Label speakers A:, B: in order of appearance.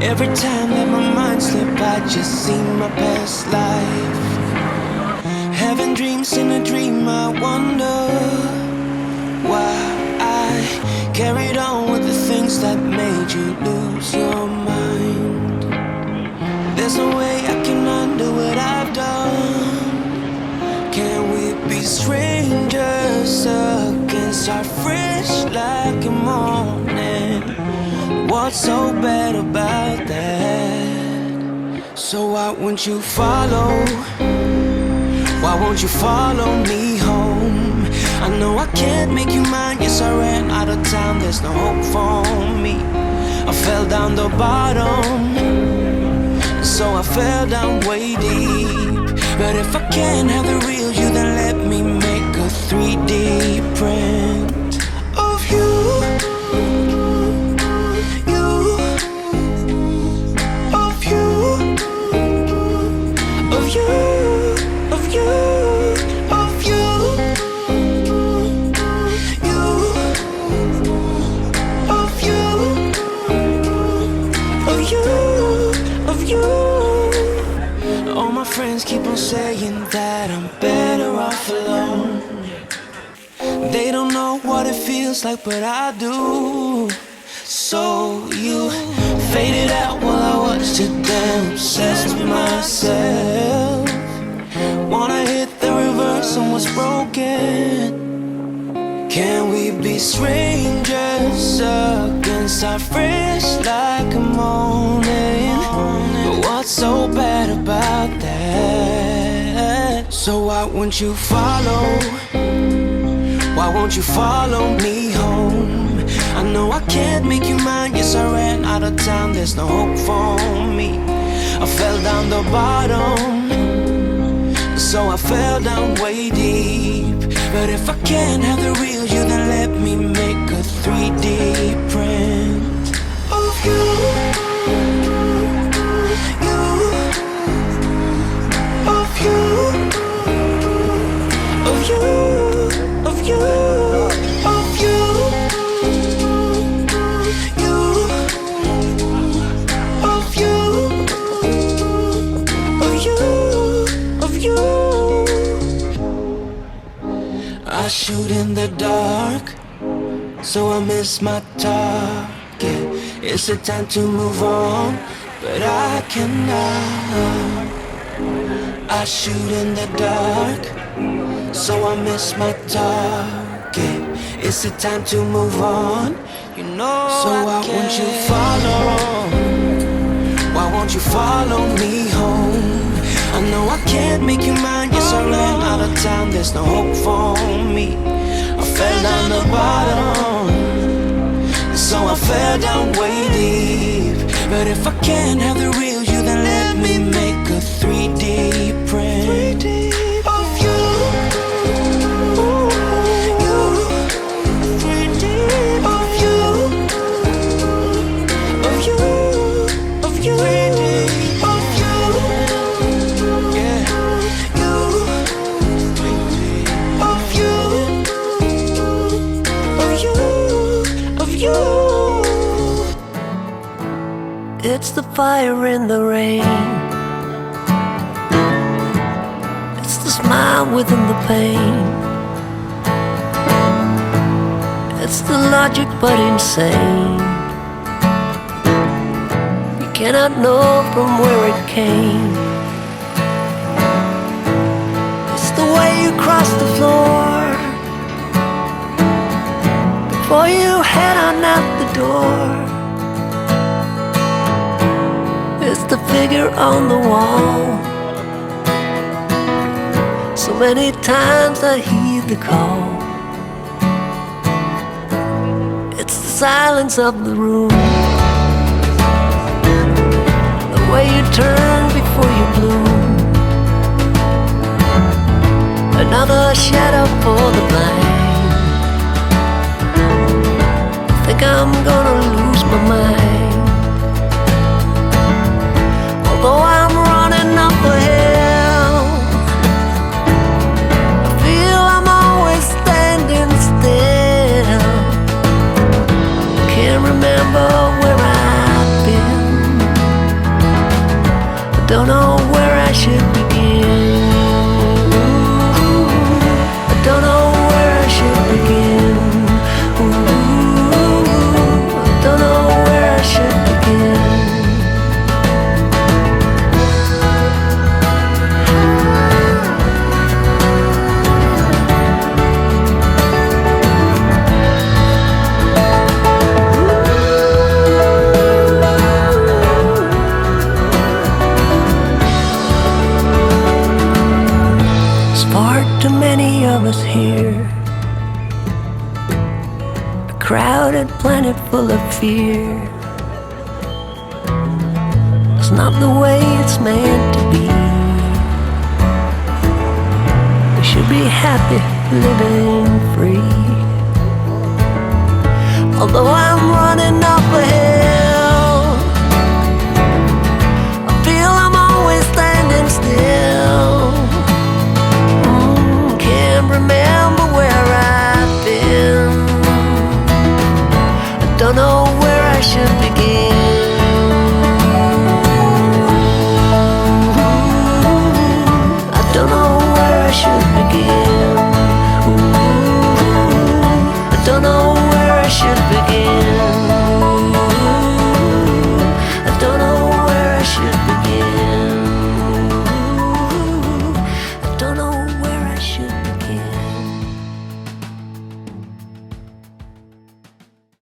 A: Every time that my mind slip, I just see my past life. Having dreams in a dream, I wonder why I carried on with the things that made you lose your mind. There's no way I can undo what I've done. Can we be strangers again, start fresh like a morning? What's so bad about that? So why won't you follow? Why won't you follow me home? I know I can't make you mine. Yes, I ran out of time. There's no hope for me. I fell down the bottom, so I fell down way deep. But if I can't have the real you, then let me make a 3D print of you. Friends keep on saying that I'm better off alone. They don't know what it feels like, but I do. So you faded out while I watched it, damn obsessed with myself. Wanna hit the reverse on what's broken. Can we be strangers again, start fresh like a morning? But what's so bad about that? So why won't you follow? Why won't you follow me home? I know I can't make you mine. Yes, I ran out of time. There's no hope for me. I fell down the bottom, so I fell down way deep. But if I can't have the real you, then let me make a 3D print of you. I shoot in the dark, so I miss my target. It's the time to move on, but I cannot. I shoot in the dark, so I miss my target. It's the time to move on, you know. So why won't you follow? Why won't you follow me home? I know I can't make you mine. Yes, I ran out of time. There's no hope for me. I fell down the bottom, so I fell down way deep. But if I can't have the real you, then let me make a 3D print of you.
B: It's the fire in the rain. It's the smile within the pain. It's the logic but insane. You cannot know from where it came. It's the way you cross the floor before you head on out the door. It's the figure on the wall. So many times I heed the call. It's the silence of the room, the way you turn before you bloom. Another shadow for the blind. I think I'm gonna lose my mind. Although I'm running up a hill, I feel I'm always standing still. Can't remember where I've been. far too many of us here. A crowded planet full of fear. It's not the way it's meant to be. We should be happy living free. Although I'm running off ahead,